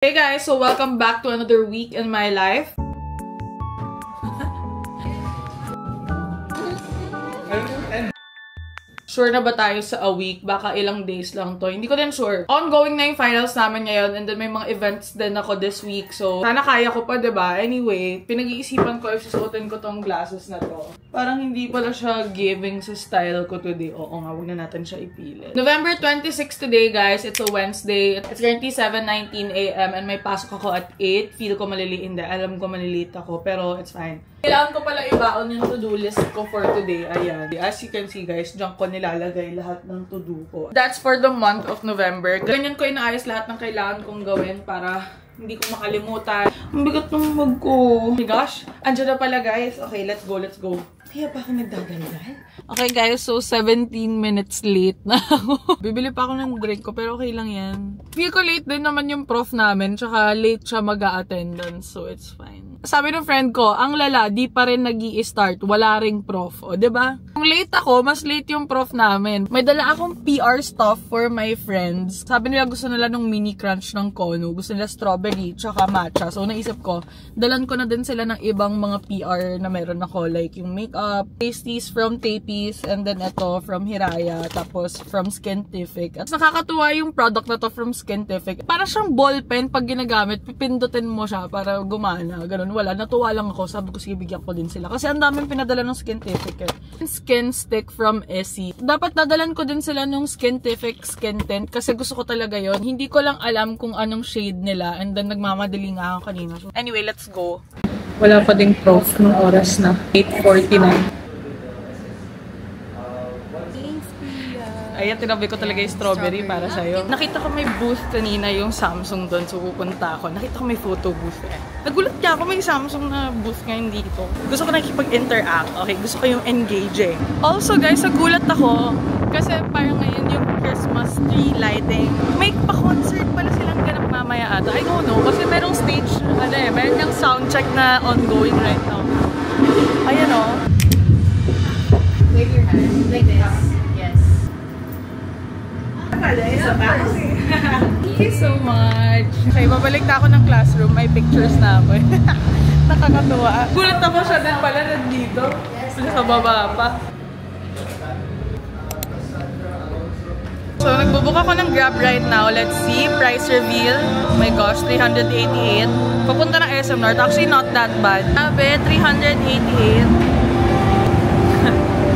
Hey guys, so welcome back to another week in my life. Sure na ba tayo sa a week? Baka ilang days lang to. Hindi ko din sure. Ongoing na yung finals namin ngayon and then may mga events din ako this week. So, sana kaya ko pa, diba? Anyway, pinag-iisipan ko if susuotin ko tong glasses na to. Parang hindi pala siya giving sa style ko today. Oo nga, huwag na natin siya ipili. November 26 today, guys. It's a Wednesday. It's currently 7:19 AM and may pasok ako at 8. Feel ko maliliit. Alam ko maliliit ako, pero it's fine. Kailangan ko pala ibaon yung to-do list ko for today. Ayan. As you can see, guys, dyan ko nilalagay lahat ng to-do ko. That's for the month of November. Ganyan ko inaayos lahat ng kailangan kong gawin para hindi ko makalimutan. Ang bigat ng mug ko. Oh my gosh. Andiyan na pala, guys. Okay, let's go, let's go. Kaya pa ako nagdadaldal? Okay, guys. So, 17 minutes late na ako. Bibili pa ako ng drink ko, pero okay lang yan. Feel ko late din naman yung prof namin. Tsaka late siya mag-a-attendance. So, it's fine. Sabi ng friend ko, ang lala, di pa rin nag-i-start. Wala ring prof. O, diba? Kung late ako, mas late yung prof namin. May dala akong PR stuff for my friends. Sabi nila gusto nila nung mini crunch ng Kono. Gusto nila strawberry, tsaka matcha. So, naisip ko, dalan ko na din sila ng ibang mga PR na meron ako. Like yung makeup, pasties from Tapis, and then ito from Hiraya, tapos from Skintific. At nakakatuwa yung product na to from Skintific. Para siyang ballpen pag ginagamit, pipindutin mo siya para gumana. Ganun. Wala, natuwa lang ako. Sabi ko, sige, bigyan ko din sila. Kasi ang daming pinadala ng Skintific. Skin stick from Essie. Dapat nadalan ko din sila nung Skintific Skin Tint kasi gusto ko talaga yon. Hindi ko lang alam kung anong shade nila and then nagmamadali nga ako kanina. So, anyway, let's go. Wala pa ding prof nung oras na. 8:49. Ayan, tinabi ko talaga yung strawberry para sa'yo. Nakita ko may booth kanina yung Samsung doon, so pupunta ako. Nakita ko may photo booth eh. Nagulat niya ako may Samsung na booth ngayon dito. Gusto ko nakikipag-interact. Okay, gusto ko yung engaging. Also guys, nagulat ako kasi parang ngayon yung Christmas tree lighting. May pa-concert pala silang ganap mamaya ata. I don't know, kasi merong stage, meron yung soundcheck na ongoing right now. Ayan o. Wave your hand like this. Thank you so much. Okay, babalik na ako ng classroom. May pictures na ako. Nakakatuwa. Gulat ako siya din pala nandito. Sa baba pa. So, nagbubook ako ng Grab right now. Let's see. Price reveal. Oh my gosh, 388. Papunta ng SM North. Actually, not that bad. Sabi, 388.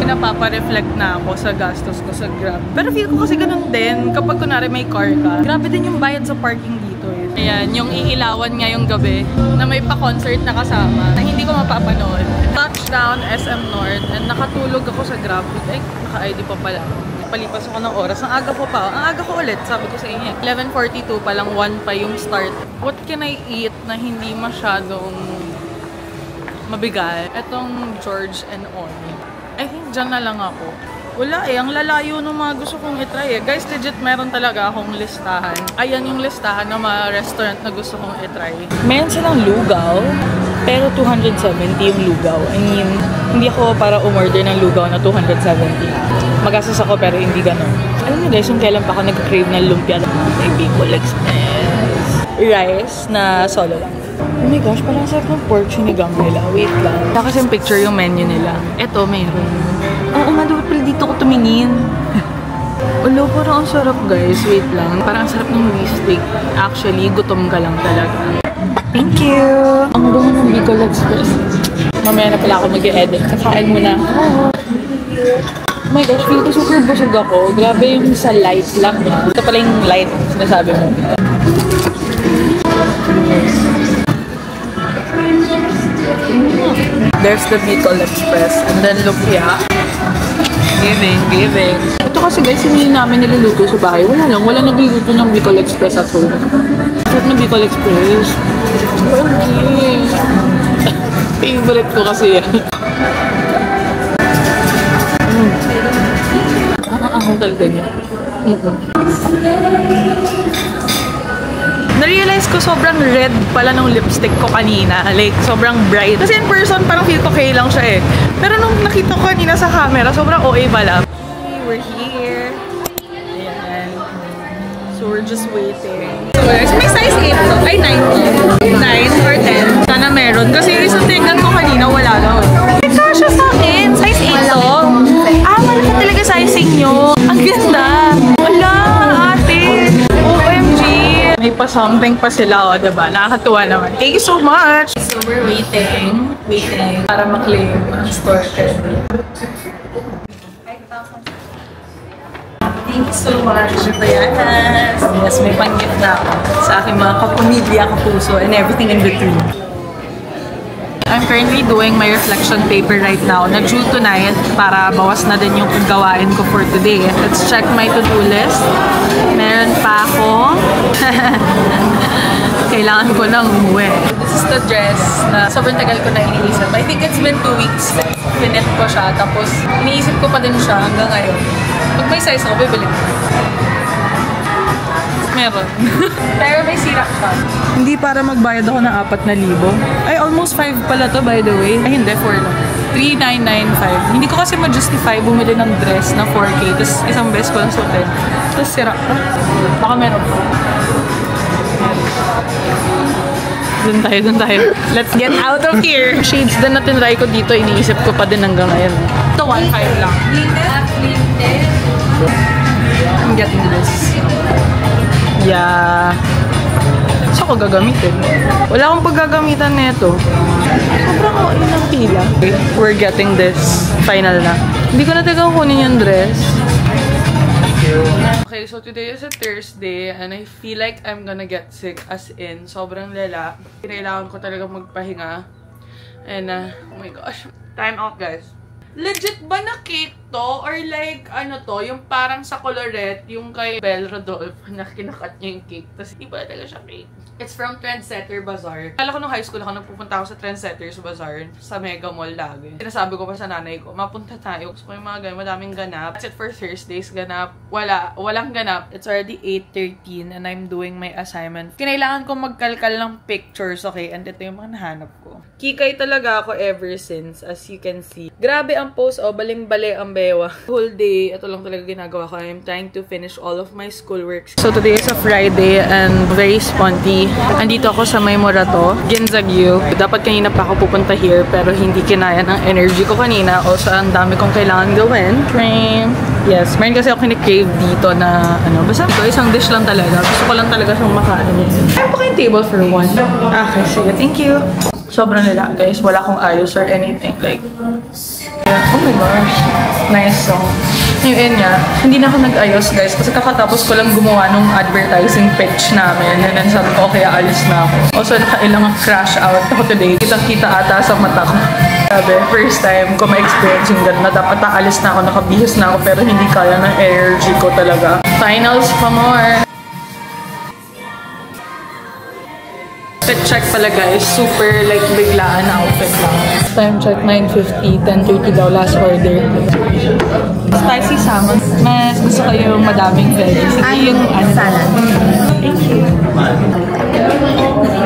Napapa-reflect na ako sa gastos ko sa Grab. Pero feel ko kasi ganun din kapag kunwari may car ka. Grabe din yung bayad sa parking dito eh. Ayan, yung iilawan ngayong gabi na may pa-concert na kasama na hindi ko mapapanood. Touchdown SM North and nakatulog ako sa Grab. Ay, naka-ID pa pala. Palipas ako ng oras. Ang aga ko pa. Ang aga ko ulit, sabi ko sa inyo. 11:42 pa lang, 1 pa yung start. What can I eat na hindi masyadong mabigat? Etong George and Oni. I think dyan na lang ako. Wala eh, ang lalayo ng mga gusto kong itry eh. Guys, legit meron talaga akong listahan. Ayan yung listahan ng mga restaurant na gusto kong itry. Meron silang lugaw, pero 270 yung lugaw. I mean, hindi ako para umorder ng lugaw na 270. Magastos ako pero hindi ganun. Alam niyo guys, yung kailan pa ako nag-crave ng lumpia. May Bicol Express. Rice na solo lang. Oh my gosh, parang sarap ng pork sinigang nila. Wait lang. Kasi yung picture yung menu nila. Eto, mayroon. Oo nga, dapat pala dito ko tumingin. Ulo, parang ang sarap guys. Wait lang. Parang ang sarap ng steak. Actually, gutom ka lang talaga. Thank you! Ang bango ng Bicol Express. Mamaya na pala ako mag-e-edit. Kakain muna. Oh my gosh, feel ko super busog ako. Grabe yung sa light lang. Ito pala yung light sinasabi mo. There's the Bicol Express and then lumpia. Giving. Ito kasi guys, hindi namin niluluto sa bahay. Wala nagluluto ng Bicol Express at home. Sarap ng Bicol Express. Okay. Favorite ko kasi yan. Ang talaga niya. Na-realize ko sobrang red pala nung lipstick ko kanina. Like, sobrang bright. Kasi in person, parang feel ko okay lang siya eh. Pero nung nakita ko kanina sa camera, sobrang OA pala. We're here. Ayan. So we're just waiting. So guys, may size 8 to. Ay, 9 to. 9 or 10. Sana meron. Kasi yung isang tingnan ko kanina, wala lang. May kasha sa akin. Size 8 to. Ah, malaki talaga sizing nyo. Ang ganda. Wala, ate. OMG. May pa-something pa sila, o, diba? Nakakatuwa naman. Thank you so much. So we're waiting. Para ma-claim ang store card. Thank you so much, Bayanas. Yes, may pang-gift na ako sa aking mga kapamilya, kapuso, and everything in between. I'm currently doing my reflection paper right now. Na-due tonight para bawas na din yung gawain ko for today. Let's check my to-do list. Meron pa ako. Kailangan ko nang umuwi. This is the dress na sobrang tagal ko na iniisip. I think it's been 2 weeks. Pinit ko siya. Tapos iniisip ko pa din siya hanggang ngayon. Pag may size ako, bibili ko. Meron. Pero may sirap siya. Hindi para magbayad ako ng 4,000. Ay, almost 5 pala to by the way. Ay, hindi, 4 lang. 3,995. Hindi ko kasi ma-justify bumili ng dress na 4K. Tapos isang beses ko lang suotin. Tapos sirap pa. Baka meron pa. Dun tayo. Let's get out of here! Shades din na tinry ko dito, iniisip ko pa din hanggang ngayon. Ito, 1.5 lang. I'm getting this. Yeah. Saan ko gagamitin? Wala akong paggagamitan nito. Sobrang okay ng pila. Okay, we're getting this. Final na. Hindi ko na tagang kunin yung dress. Okay, so today is a Thursday and I feel like I'm gonna get sick as in sobrang lala. Kailangan ko talaga magpahinga. And oh my gosh. Time out, guys. Legit ba na cake to? Or like, ano to? Yung parang sa colorette, yung kay Belle Rodolphe na kinakat niya yung cake. Tapos iba talaga siya cake. It's from Trendsetter Bazaar. Kala ko nung high school ako, nagpupunta ako sa Trendsetters Bazaar sa Mega Mall lagi. Sinasabi ko pa sa nanay ko, mapunta tayo. Gusto ko yung mga ganyan, madaming ganap. That's it for Thursdays, ganap. Walang ganap. It's already 8:13 and I'm doing my assignment. Kinailangan ko magkalkal ng pictures, okay? And ito yung mga nahanap ko. Kikay talaga ako ever since, as you can see. Grabe ang post, oh, baling-bali ang bewa. Whole day, ito lang talaga ginagawa ko. I'm trying to finish all of my schoolwork. So today is a Friday and very sponty. Andito ako sa may Morato, Ginzague. Dapat kanina pa ako pupunta here pero hindi kinaya ng energy ko kanina. Also, ang dami kong kailangan gawin. Train. Yes, meron kasi ako kinikrave dito na ano. Basta ito, isang dish lang talaga. Gusto ko lang talaga siyang makain. Ay, pa kayong table for one. Okay, sige. Thank you. Sobrang nila, guys. Wala akong ayos or anything. Like, oh my gosh. Nice song. Yung niya, hindi na ako nag-ayos, guys. Kasi kakatapos ko lang gumawa nung advertising pitch namin. And then sabi ko, okay, alis na ako. Also, nakailang crash out ako today. Kitang-kita ata sa mata ko. Sabi, first time ko ma-experience yung gano'n na dapat aalis na ako, nakabihis na ako, pero hindi kaya ng energy ko talaga. Finals pa more. Fit check pala, guys. Super like biglaan na outfit lang. Time check 9:50, 10:30 daw last order. Spicy salmon. Mas gusto ko yung madaming veggies. Hindi yung salad. Thank you.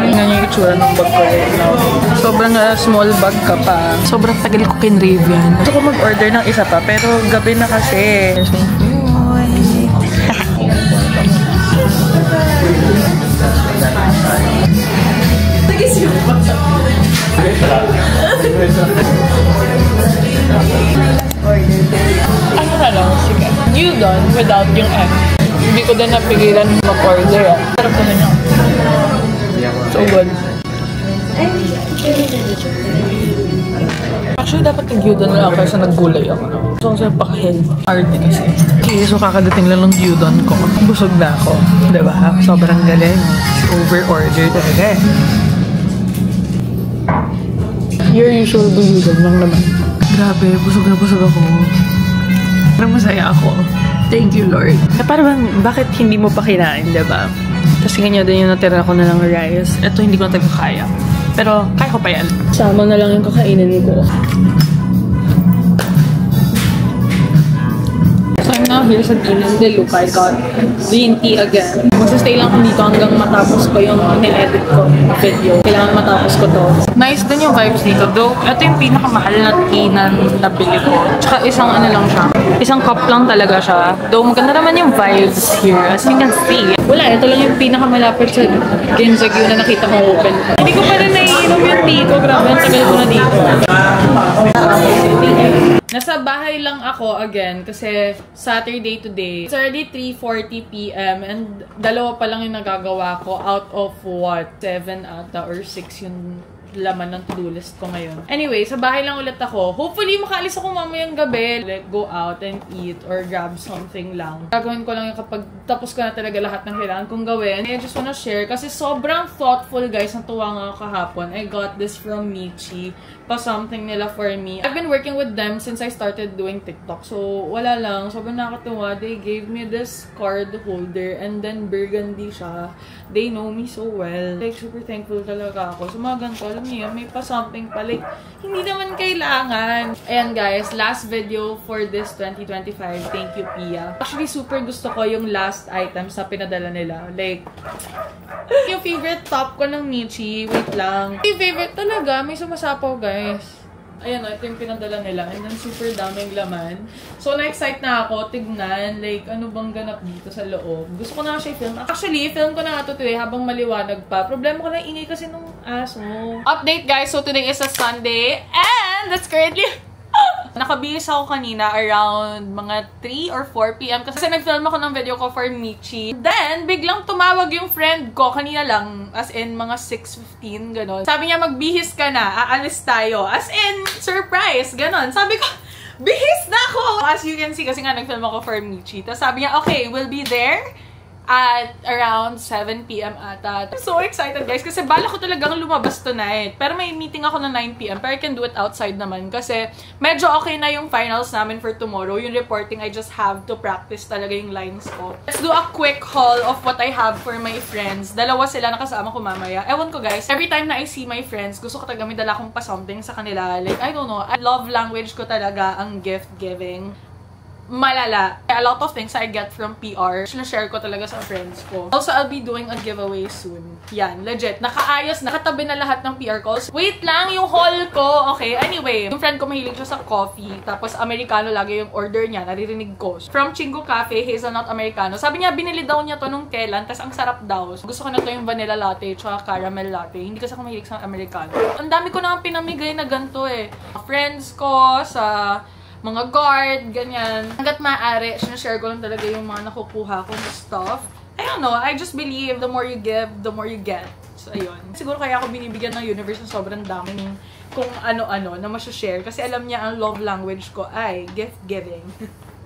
Ganyan yung itsura ng bag ko right now. Sobrang small bag ka pa. Sobrang tagal ko kinrave yan. Gusto ko mag-order ng isa pa, pero gabi na kasi. Ano na lang, sige. Gyudon without yung M. Hindi ko din napigilan mag-order. Sarap ko na niya. So good. Actually, dapat nag-gyudon na ako kasi naggulay ako. So, kasi paka-healthy. Hard kasi. Okay, so kakadating lang ng gyudon ko. Busog na ako. Diba? Sobrang galing. Over-order talaga eh. Your usual gyudon lang naman. Grabe, busog na busog ako. Pero masaya ako. Thank you, Lord. Parang, bakit hindi mo pa kinain, diba? Tapos ganyan din yung natira ko na lang rice. Ito hindi ko na talaga kaya. Pero, kaya ko pa yan. Sama na lang yung kakainin ko. So, I'm now now here sa Dinin de Luca. I got green tea again. Magsastay lang ako dito hanggang matapos ko yung ine-edit ko video. Kailangan matapos ko to. Nice din yung vibes dito. Though, ito yung pinakamahal na tea na nabili ko. Tsaka isang ano lang siya. Isang cup lang talaga siya. Though, maganda naman yung vibes here. As you can see. Wala, ito lang yung pinakamalapit sa Ginzagyo na nakita kong open. Hindi ko pa rin naiinom yung tea ko. Grabe, ang tagal ko na dito. Nasa bahay lang ako again kasi Saturday today. It's already 3:40 PM and dalawa pa lang yung nagagawa ko out of what? 7 ata or 6 yung laman ng to-do list ko ngayon. Anyway, sa bahay lang ulit ako. Hopefully, makaalis ako mamayang gabi. Like, go out and eat or grab something lang. Gagawin ko lang yung kapag tapos ko na talaga lahat ng kailangan kong gawin. I just wanna share kasi sobrang thoughtful, guys. Natuwa nga ako kahapon. I got this from Michi. Pa-something nila for me. I've been working with them since I started doing TikTok. So, wala lang. Sobrang nakakatuwa. They gave me this card holder and then burgundy siya. They know me so well. Like, super thankful talaga ako. So, mga ganito, alam niyo, may pa-something pa. Like, hindi naman kailangan. Ayan, guys. Last video for this 2025. Thank you, Pia. Actually, super gusto ko yung last items na pinadala nila. Like, yung favorite top ko ng Michi. Wait lang. Yung favorite talaga. May sumasapaw, guys. Ayan o, ito yung pinadala nila. And then, super daming laman. So, na-excite na ako. Tignan. Like, ano bang ganap dito sa loob. Gusto ko na siya i-film. Actually, film ko na ito today habang maliwanag pa. Problema ko na ingay kasi nung aso. Update, guys. So, today is a Sunday. And, that's currently... Nakabihis ako kanina around mga 3 or 4 PM kasi nag-film ako ng video ko for Michi. Then, biglang tumawag yung friend ko kanina lang, as in mga 6:15, gano'n. Sabi niya, magbihis ka na, aalis tayo. As in, surprise, gano'n. Sabi ko, bihis na ako! As you can see, kasi nga nag-film ako for Michi. Tapos sabi niya, okay, we'll be there at around 7 PM ata. I'm so excited, guys, kasi bala ko talagang lumabas tonight. Pero may meeting ako na 9 PM, pero I can do it outside naman kasi medyo okay na yung finals namin for tomorrow. Yung reporting, I just have to practice talaga yung lines ko. Let's do a quick haul of what I have for my friends. Dalawa sila nakasama ko mamaya. Ewan ko, guys, every time na I see my friends, gusto ko talaga may dala kong pa-something sa kanila. Like, I don't know, I love language ko talaga ang gift giving. Malala. A lot of things I get from PR. Share ko talaga sa friends ko. Also, I'll be doing a giveaway soon. Yan, legit. Nakaayos, nakatabi na lahat ng PR calls. Wait lang, yung haul ko. Okay, anyway. Yung friend ko mahilig siya sa coffee. Tapos, Americano lagi yung order niya. Naririnig ko. From Chingo Cafe, Hazelnut Americano. Sabi niya, binili daw niya to nung kailan. Tapos, ang sarap daw. Gusto ko na to yung vanilla latte tsaka caramel latte. Hindi kasi ako mahilig sa Americano. Ang dami ko na pinamigay na ganito eh. Friends ko, sa mga guard, ganyan. Hanggat maaari, sinashare ko lang talaga yung mga nakukuha kong stuff. I don't know, I just believe the more you give, the more you get. So, ayun. Siguro kaya ako binibigyan ng universe ng sobrang daming kung ano-ano na masashare. Kasi alam niya ang love language ko ay gift giving.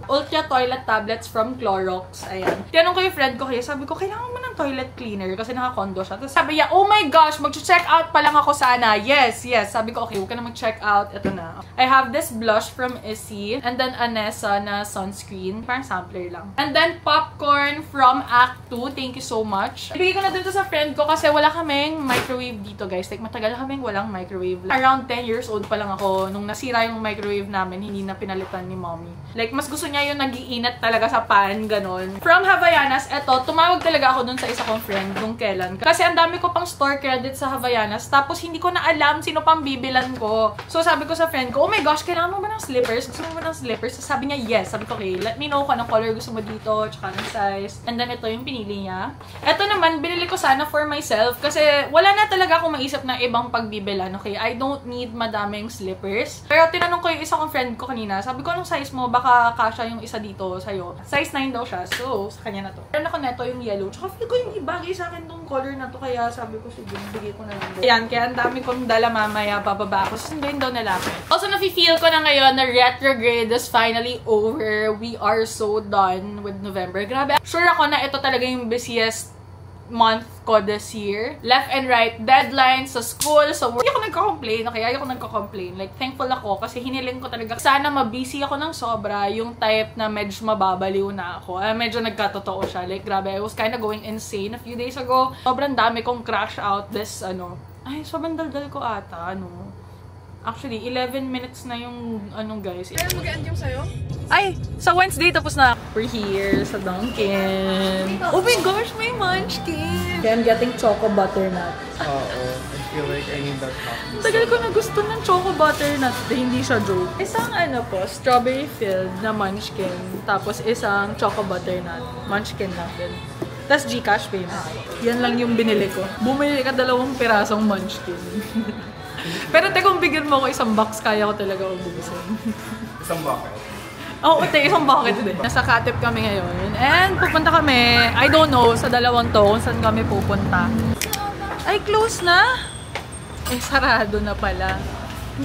Ultra toilet tablets from Clorox. Ayan. Tinanong ko yung friend ko kaya sabi ko, kailangan mo ng toilet cleaner kasi naka-condo siya. Tapos sabi niya, oh my gosh, mag-check out pa lang ako sana. Yes, yes. Sabi ko, okay, huwag ka na mag-check out. Ito na. I have this blush from Issy. And then Anessa na sunscreen. Parang sampler lang. And then popcorn from Act 2. Thank you so much. Ibigay ko na dito sa friend ko kasi wala kaming microwave dito, guys. Like, matagal kaming walang microwave. Around 10 years old pa lang ako nung nasira yung microwave namin. Hindi na pinalitan ni mommy. Like, mas gusto niya yung nag-iinat talaga sa pan, ganon. From Havaianas, eto, tumawag talaga ako dun sa isa kong friend nung kailan. Kasi ang dami ko pang store credit sa Havaianas, tapos hindi ko na alam sino pang bibilan ko. So, sabi ko sa friend ko, oh my gosh, kailangan mo ba ng slippers? Gusto mo ba ng slippers? So, sabi niya, yes. Sabi ko, okay, let me know kung anong color gusto mo dito, tsaka ng size. And then, ito yung pinili niya. Ito naman, binili ko sana for myself kasi wala na talaga akong maisip na ibang pagbibilan, okay? I don't need madaming slippers. Pero tinanong ko yung isa kong friend ko kanina, sabi ko, anong size mo? Baka kasha yung isa dito sa'yo. Size 9 daw siya. So, sa kanya na to. Meron ako neto yung yellow. Tsaka feel ko yung ibagay sa akin tong color na to. Kaya sabi ko, sige, bigay ko na lang. Ayan, kaya ang dami kong dala mamaya. Bababa ako. Sunduin daw nila ako. Also, nafe-feel ko na ngayon na retrograde is finally over. We are so done with November. Grabe. Sure ako na ito talaga yung busiest month ko this year. Left and right deadlines sa school, sa work. Hindi ako nagko-complain. Okay, ayoko nagko-complain. Like, thankful ako kasi hiniling ko talaga. Sana mabusy ako ng sobra. Yung type na medyo mababaliw na ako. Medyo nagkatotoo siya. Like, grabe. I was kinda going insane a few days ago. Sobrang dami kong crash out this, ay, sobrang daldal ko ata, Actually, 11 minutes na yung, guys. Kaya mag-end yung sa'yo? Ay, sa Wednesday tapos na. We're here sa Dunkin'. Oh my gosh, may munchkin! I'm getting choco butternut. I feel like I need that coffee. Tagal ko na gusto ng choco butternut. Hindi siya joke. Isang strawberry filled na munchkin. Tapos isang choco butternut. Munchkin lang din. Tapos Gcash payment. Yan lang yung binili ko. Bumili ka 2 pirasong munchkin. Pero kung bigyan mo ako isang box, kaya ko talaga ubusin. Isang bucket? Oo, isang bucket din. Nasa Katip kami ngayon. And pupunta kami, I don't know, sa 2 to kung saan kami pupunta. Ay, close na? Eh, sarado na pala.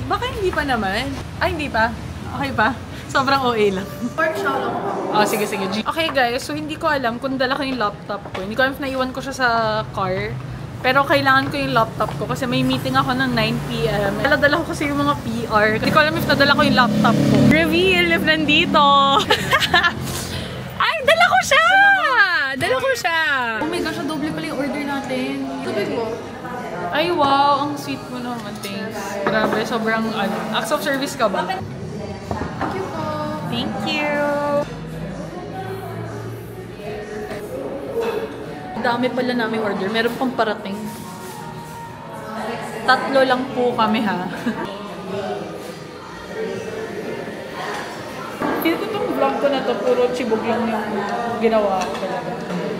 Baka hindi pa naman. Ay, hindi pa. Okay pa. Sobrang OA lang. Park siya lang ako. Oh, sige. Okay guys, so hindi ko alam kung dala ko yung laptop ko. Hindi ko alam if naiwan ko siya sa car. Pero kailangan ko yung laptop ko kasi may meeting ako ng 9 PM. Dala ko kasi yung mga PR. Hindi ko alam if nadala ko yung laptop ko. Reveal if nandito! Ay, dala ko siya! Oh my gosh, doble pala yung order natin. Tubig mo? Ay, wow! Ang sweet mo naman. Thanks. Grabe, sobrang acts of service ka ba? Thank you po. Thank you! Dami pala namin order. Meron pang parating. 3 lang po kami, ha? Feel ko itong vlog ko na to, puro chibog lang yung ginawa ko talaga.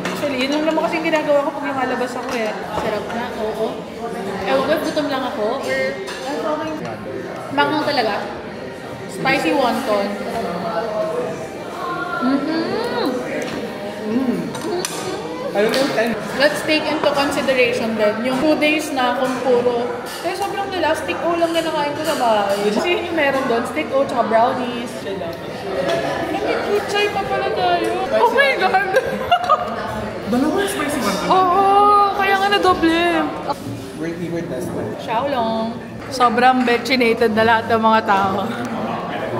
Actually, yun naman kasi yung ginagawa ko pag lumalabas ako eh. Sarap na, oo. Ewan ko, gutom lang ako, or okay. Manghang talaga. Spicy wonton. Let's take into consideration din yung 2 days na kung puro. Kaya sobrang nila, stick O lang na nakain ko sa bahay. Kasi yun yung meron doon, stick O tsaka brownies. May kitchay pa pala tayo. Oh my God! Dalawa yung spicy one. Oo, kaya nga na doble. We were tested. Xiaolong. Sobrang vaccinated na lahat ng mga tao.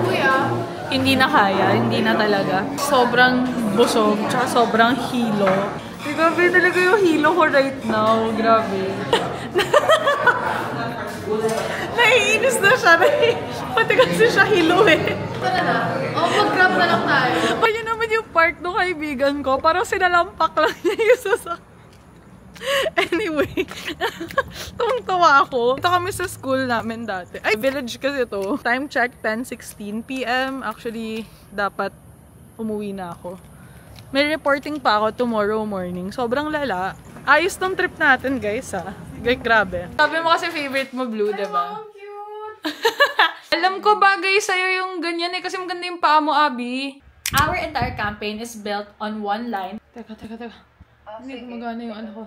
Kuya, hindi na kaya, hindi na talaga. Sobrang busog, tsaka sobrang hilo. Grabe talaga yung hilo ko right now. Grabe. Naiinis na siya. Pati kasi siya hilo eh. Tara na. Mag-grab na lang tayo. Ayun naman yung park ng kaibigan ko. Parang sinalampak lang niya yung sasak. Anyway, tuwang-tawa ako. Ito kami sa school namin dati. Ay, village kasi to. Time check, 10:16 PM. Actually, dapat umuwi na ako. May reporting pa ako tomorrow morning. Sobrang lala. Ayos tong trip natin, guys, ha? Grabe. Sabi mo kasi favorite mo blue, diba? Oh, cute! Alam ko bagay sa'yo yung ganyan eh, kasi maganda yung paa mo, Abby. Our entire campaign is built on one line. Teka. Hindi gumagana yung ano ko.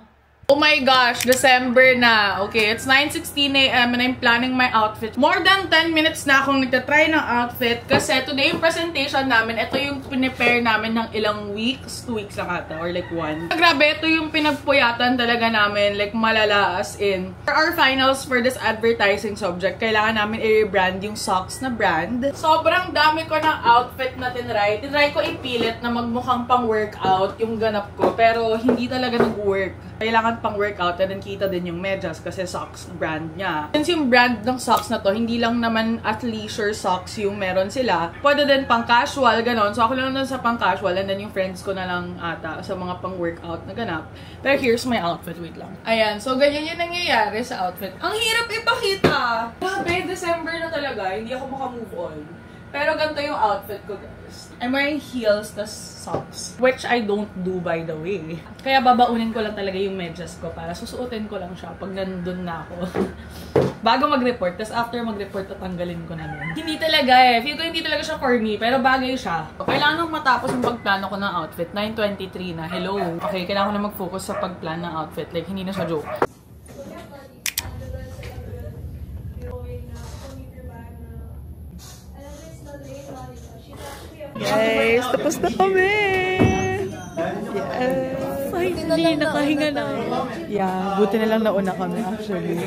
Oh my gosh, December na. Okay, it's 9:16 AM and I'm planning my outfit. More than 10 minutes na akong nagtatry ng outfit kasi today yung presentation namin, ito yung pinipare namin ng ilang weeks. 2 weeks lang ata or like 1. Grabe, ito yung pinagpuyatan talaga namin, like malala as in. For our finals for this advertising subject, kailangan namin i-rebrand yung socks na brand. Sobrang dami ko ng outfit na tinry. Tinry ko ipilit na magmukhang pang-workout yung ganap ko, pero hindi talaga nag-work. Kailangan pang workout and then kita din yung medyas kasi socks brand niya. Since yung brand ng socks na to, hindi lang naman athleisure socks yung meron sila. Pwede din pang casual, ganon. So ako lang doon sa pang casual and then yung friends ko na lang ata sa mga pang workout na ganap. Pero here's my outfit. Wait lang. Ayan. So ganyan yung nangyayari sa outfit. Ang hirap ipakita! Grabe, December na talaga. Hindi ako makamove on. Pero ganito yung outfit ko, guys. I'm wearing heels tas socks. Which I don't do, by the way. Kaya babaunin ko lang talaga yung medyas ko para susuotin ko lang siya pag nandun na ako. Bago mag-report, tas after mag-report, tatanggalin ko na nun. Hindi talaga eh. Feel ko hindi talaga siya for me, pero bagay siya. Kailangan nang matapos yung pagplano ko ng outfit. 9:23 na. Hello. Okay, kailangan ko na mag-focus sa pagplan ng outfit. Like, hindi na siya joke. Guys, tapos na kami! Yes! Ay, hindi, nakahinga na. Yeah, buti na lang nauna kami actually.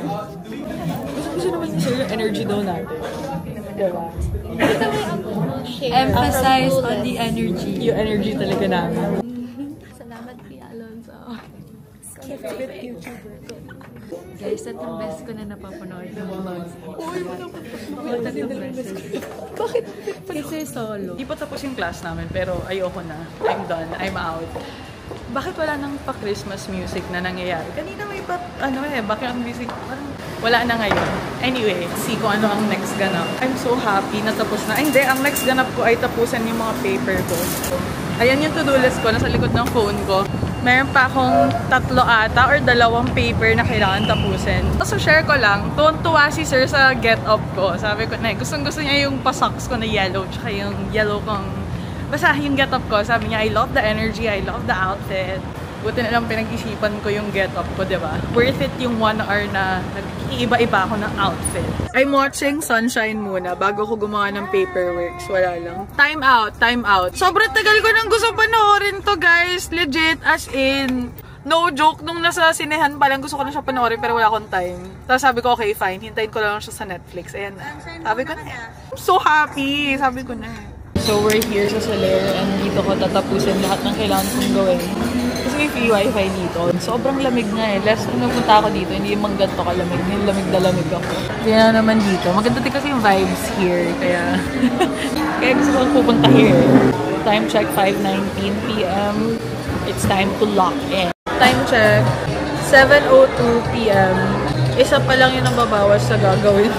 Gusto naman sir yung energy daw natin. Diba? Emphasize on the energy. Yung energy talaga namin. Salamat kay Alonzo. Skip YouTuber ko. Guys, tatlong beses ko na napapanood yung vlogs. Bakit? Kasi solo. Di pa tapos yung class namin, pero ayoko na. I'm done. I'm out. Bakit wala nang pa-Christmas music na nangyayari? Kanina may background music. Parang wala na ngayon. Anyway, see kung ano ang next ganap. I'm so happy na tapos na. Ay, hindi, ang next ganap ko ay tapusan yung mga paper ko. Ayan yung to-do list ko, nasa likod ng phone ko. Meron pa akong 3 ata or 2 paper na kailangan tapusin. So, share ko lang. Tuwan-tuwa si sir sa get-up ko. Sabi ko na, gustong-gusto niya yung pasocks ko na yellow, tsaka yung yellow kong... Basta yung get-up ko, sabi niya, I love the energy, I love the outfit. Buti na lang pinag-isipan ko yung get-up ko, diba? Worth it yung 1 hour na nag-iiba-iba ako ng outfit. I'm watching Sunshine muna bago ko gumawa ng paperworks. Wala lang. Time out, time out. Sobrang tagal ko nang gusto panoorin to, guys. Legit, as in... No joke, nung nasa sinehan pa lang gusto ko na siya panoorin pero wala akong time. Tapos sabi ko, okay, fine. Hintayin ko lang siya sa Netflix. Ayan na. Sabi ko na, I'm so happy. Sabi ko na. So, we're here sa Soler and dito ko tatapusin lahat ng kailangan kong gawin. Kasi may free wifi dito. Sobrang lamig nga eh. Last time napunta ako dito, hindi mang ganito kalamig. Hindi lamig na lamig ako. Kaya naman dito. Maganda din kasi yung vibes here. Kaya, kaya gusto ko pupunta here. Time check, 5:19 p.m. It's time to lock in. Time check, 7:02 p.m. Isa pa lang yung nababawas sa gagawin.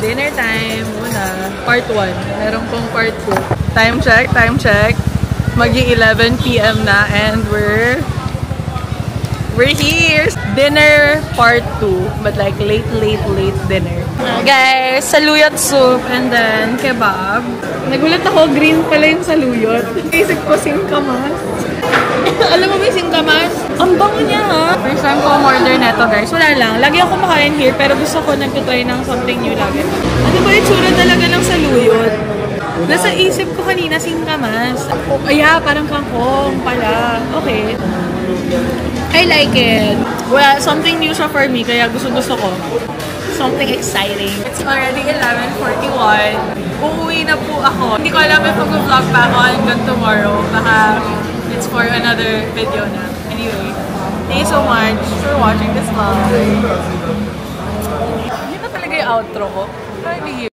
Dinner time muna. Part 1. Meron pong part 2. Time check, time check. Magi-11 p.m. na and we're here! Dinner part 2. But like late dinner. Guys, saluyot soup and then kebab. Nagulat ako, green pala yung saluyot. Isip ko singkamas. Alam mo ba yung singkamas? Ang bango niya ha. First time ko order neto guys. Wala lang. Lagi ako kumakain here pero gusto ko nagtutry ng something new lagi. Ano ba yung tsura talaga ng saluyot? Nasa isip ko kanina singkamas. Yeah, parang kangkong pala. Okay. I like it. Well, something new siya for me kaya gusto ko. Something exciting. It's already 11:41. Uuwi na po ako. Hindi ko alam if mag-vlog pa ako hanggang tomorrow. Baka it's for another video na. Anyway, thank you so much for watching this vlog. Yun na talaga yung outro ko. Really